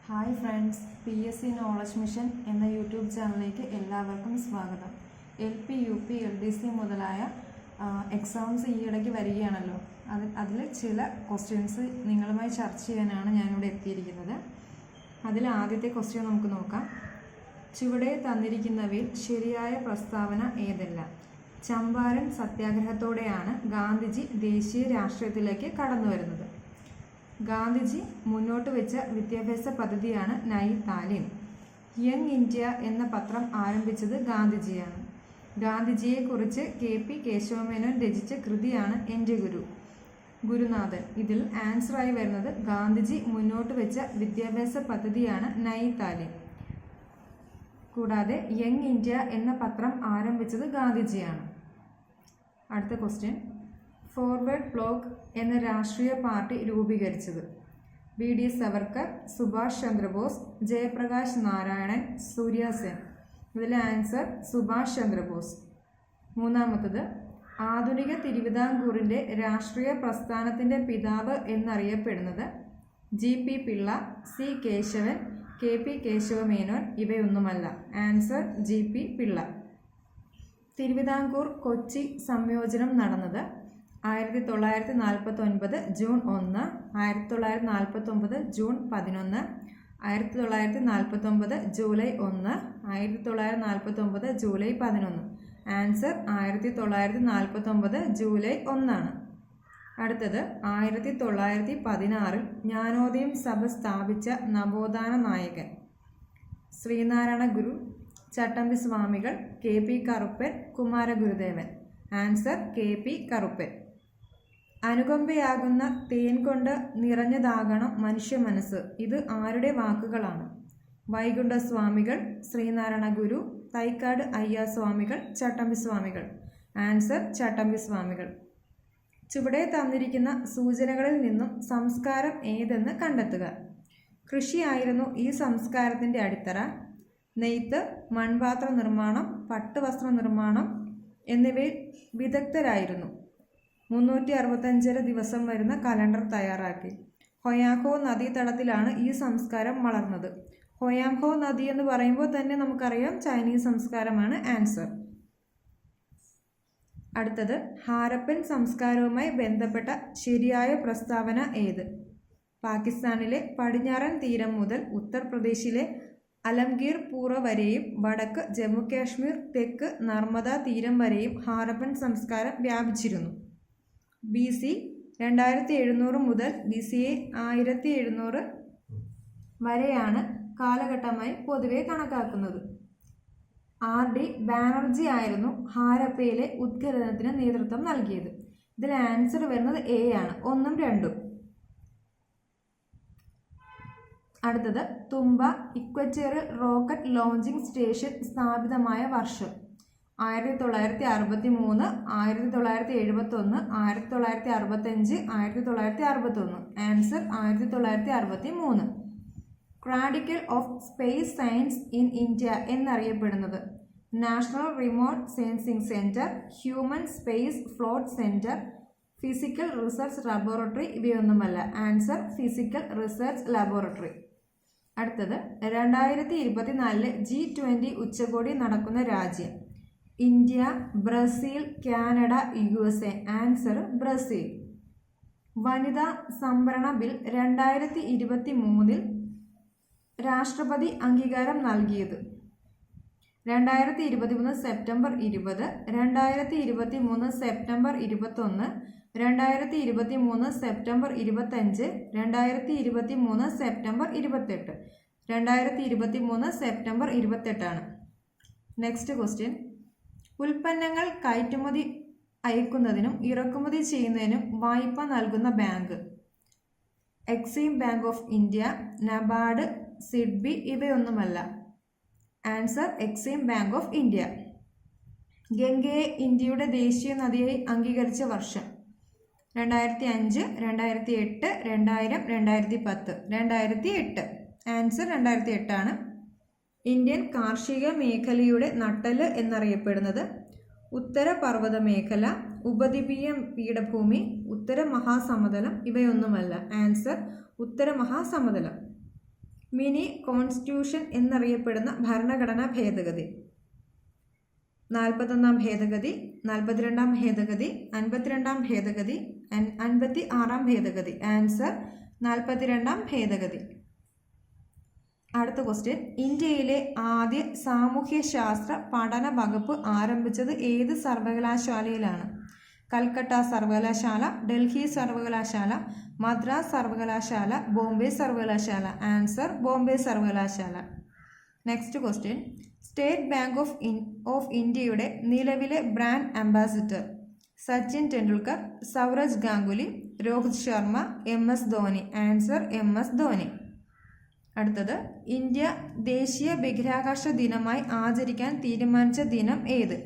Hi friends, PSC knowledge mission എന്ന YouTube ചാനലിലേക്ക് എല്ലാവർക്കും സ്വാഗതം. LP, UP, LDC മുതലായ എക്സാംസ് ഈയിടയ്ക്ക് വരികയാണല്ലോ. അതിൽ ചില ക്വസ്റ്റ്യൻസ് നിങ്ങളുമായി ചർച്ച ചെയ്യാനാണ് ഞാനിവിടെ എത്തിയിരിക്കുന്നത്. അതിൽ ആദ്യത്തെ ക്വസ്റ്റ്യൻ നമുക്ക് നോക്കാം. ചുവടെ തന്നിരിക്കുന്നവയിൽ ശരിയായ പ്രസ്താവന ഏതെല്ലാം? ചമ്പാരൻ സത്യാഗ്രഹത്തോടെയാണ് ഗാന്ധിജി ദേശീയ രാഷ്ട്രീയത്തിലേക്ക് കടന്നു വരുന്നത്. ഗാന്ധിജി മുന്നോട്ട് വെച്ച വിദ്യാഭ്യാസ പദ്ധതിയാണ് നൈ താലിം. യങ് ഇന്ത്യ എന്ന പത്രം ആരംഭിച്ചത് ഗാന്ധിജിയാണ്. ഗാന്ധിജിയെക്കുറിച്ച് KP കേശവമേനോൻ രചിച്ച കൃതിയാണ് എൻ്റെ ഗുരുനാഥൻ. ഇതിൽ ആൻസറായി വരുന്നത് ഗാന്ധിജി മുന്നോട്ട് വെച്ച വിദ്യാഭ്യാസ പദ്ധതിയാണ് നൈ താലിം. കൂടാതെ യങ് ഇന്ത്യ എന്ന പത്രം ആരംഭിച്ചത് ഗാന്ധിജിയാണ്. അടുത്ത ക്വസ്റ്റ്യൻ, ഫോർവേഡ് ബ്ലോക്ക് എന്ന രാഷ്ട്രീയ പാർട്ടി രൂപീകരിച്ചത്? BD സവർക്കർ, സുഭാഷ് ചന്ദ്രബോസ്, ജയപ്രകാശ് നാരായണൻ, സൂര്യ സെൻ. ഇതിലെ ആൻസർ സുഭാഷ് ചന്ദ്രബോസ്. മൂന്നാമത്തത്, ആധുനിക തിരുവിതാംകൂറിൻ്റെ രാഷ്ട്രീയ പ്രസ്ഥാനത്തിൻ്റെ പിതാവ് എന്നറിയപ്പെടുന്നത്? GP Pillai, C Kesavan, KP Kesava Menon. ഇവയൊന്നുമല്ല. Answer GP Pillai. തിരുവിതാംകൂർ കൊച്ചി സംയോജനം നടന്നത് 1949 June 1, 1949 June 11, 1949 July 1, 1949 July 11. Answer 1949 July 1 ആണ്. അടുത്തത്, 1916 ജ്ഞാനോദയം സഭ സ്ഥാപിച്ച നവോത്ഥാന നായകൻ? ശ്രീനാരായണ ഗുരു, Chattampi Swamikal, KP Karuppan, Kumaragurudevan. Answer KP Karuppan. അനുകമ്പയാകുന്ന തേൻ കൊണ്ട് നിറഞ്ഞതാകണം മനുഷ്യ മനസ്സ്. ഇത് ആരുടെ വാക്കുകളാണ്? വൈകുണ്ഠസ്വാമികൾ, ശ്രീനാരായണ ഗുരു, തൈക്കാട് അയ്യാസ്വാമികൾ, ചട്ടമ്പി സ്വാമികൾ. ആൻസർ ചട്ടമ്പി സ്വാമികൾ. ചുവടെ തന്നിരിക്കുന്ന സൂചനകളിൽ നിന്നും സംസ്കാരം ഏതെന്ന് കണ്ടെത്തുക. കൃഷിയായിരുന്നു ഈ സംസ്കാരത്തിൻ്റെ അടിത്തറ. നെയ്ത്ത്, മൺപാത്ര നിർമ്മാണം, പട്ടുവസ്ത്ര നിർമ്മാണം എന്നിവയിൽ വിദഗ്ധരായിരുന്നു. 365 ദിവസം വരുന്ന കലണ്ടർ തയ്യാറാക്കി. ഹൊയാങ്കോ നദീതടത്തിലാണ് ഈ സംസ്കാരം വളർന്നത്. ഹൊയാങ്കോ നദി എന്ന് പറയുമ്പോൾ തന്നെ നമുക്കറിയാം ചൈനീസ് സംസ്കാരമാണ് ആൻസർ. അടുത്തത്, ഹാരപ്പൻ സംസ്കാരവുമായി ബന്ധപ്പെട്ട ശരിയായ പ്രസ്താവന ഏത്? പാകിസ്ഥാനിലെ പടിഞ്ഞാറൻ തീരം മുതൽ ഉത്തർപ്രദേശിലെ അലംഗീർ പൂറ വരെയും വടക്ക് ജമ്മു കാശ്മീർ, തെക്ക് നർമ്മദ തീരം വരെയും ഹാരപ്പൻ സംസ്കാരം വ്യാപിച്ചിരുന്നു. BC 2700 മുതൽ BCE 1700 വരെയാണ് കാലഘട്ടമായി പൊതുവെ കണക്കാക്കുന്നത്. RD ബാനർജി ആയിരുന്നു ഹാരപ്പയിലെ ഉത്ഖനനത്തിന് നേതൃത്വം നൽകിയത്. ഇതിൽ ആൻസർ വരുന്നത് A ആണ്, 1ഉം 2ഉം. അടുത്തത്, Thumba equatorial rocket launching station സ്ഥാപിതമായ വർഷം? 1963, 1971, 1965, 1961. Answer 1963. Cradle of space science in India എന്നറിയപ്പെടുന്നത്? National remote sensing centre, human space flight centre, physical research laboratory. ഇവയൊന്നുമല്ല. Answer physical research laboratory. അടുത്തത്, 2024 G20 ഉച്ചകോടി നടക്കുന്ന രാജ്യം? India, Brazil, Canada, USA. Answer Brazil. വനിതാ സംവരണ ബിൽ 2023 രാഷ്ട്രപതി അംഗീകാരം നൽകിയത്? 2023 September 20, 2023 September 21, 2023 September 25, 2023 September 28. 2023 September 28 ആണ്. നെക്സ്റ്റ് ക്വസ്റ്റ്യൻ, ഉൽപ്പന്നങ്ങൾ കയറ്റുമതി അയക്കുന്നതിനും ഇറക്കുമതി ചെയ്യുന്നതിനും വായ്പ നൽകുന്ന bank? Exim bank of India, NABARD, SIDBI. ഇവയൊന്നുമല്ല. Answer Exim bank of India. ഗംഗയെ ഇന്ത്യയുടെ ദേശീയ നദിയായി അംഗീകരിച്ച വർഷം? 2005, 2008, 2000, 2010. 2008. ആൻസർ 2008 ആണ്. ഇന്ത്യൻ കാർഷിക മേഖലയുടെ നട്ടെല്ല് എന്നറിയപ്പെടുന്നത്? ഉത്തര പർവ്വത മേഖല, ഉപദ്വീപീയ പീഠഭൂമി, ഉത്തര മഹാസമതലം. ഇവയൊന്നുമല്ല. ആൻസർ ഉത്തര മഹാസമതലം. മിനി കോൺസ്റ്റിറ്റ്യൂഷൻ എന്നറിയപ്പെടുന്ന ഭരണഘടനാ ഭേദഗതി? 41-ാം ഭേദഗതി, 42-ാം ഭേദഗതി, 52-ാം ഭേദഗതി, 56-ാം ഭേദഗതി. ആൻസർ 42-ാം ഭേദഗതി. അടുത്ത ക്വസ്റ്റ്യൻ, ഇന്ത്യയിലെ ആദ്യ സാമൂഹ്യശാസ്ത്ര പഠന വകുപ്പ് ആരംഭിച്ചത് ഏത് സർവകലാശാലയിലാണ്? കൽക്കട്ട സർവകലാശാല, ഡൽഹി സർവകലാശാല, മദ്രാസ് സർവകലാശാല, ബോംബെ സർവകലാശാല. ആൻസർ ബോംബെ സർവകലാശാല. Next question, state bank of ഇന്ത്യയുടെ നിലവിലെ brand ambassador? Sachin Tendulkar, Sourav Ganguly, Rohit Sharma, MS Dhoni. Answer MS Dhoni. അടുത്തത്, ഇന്ത്യ ദേശീയ ബഹിരാകാശ ദിനമായി ആചരിക്കാൻ തീരുമാനിച്ച ദിനം ഏത്?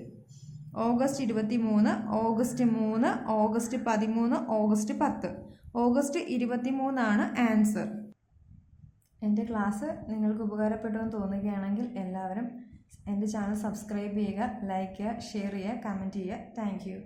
August 23, August 3, August 13, August 10. August 23 answer. എൻ്റെ ക്ലാസ് നിങ്ങൾക്ക് ഉപകാരപ്പെട്ടെന്ന് തോന്നുകയാണെങ്കിൽ എല്ലാവരും എൻ്റെ ചാനൽ സബ്സ്ക്രൈബ് ചെയ്യുക, ലൈക്ക് ചെയ്യുക, ഷെയർ ചെയ്യുക, കമൻറ്റ് ചെയ്യുക. Thank U.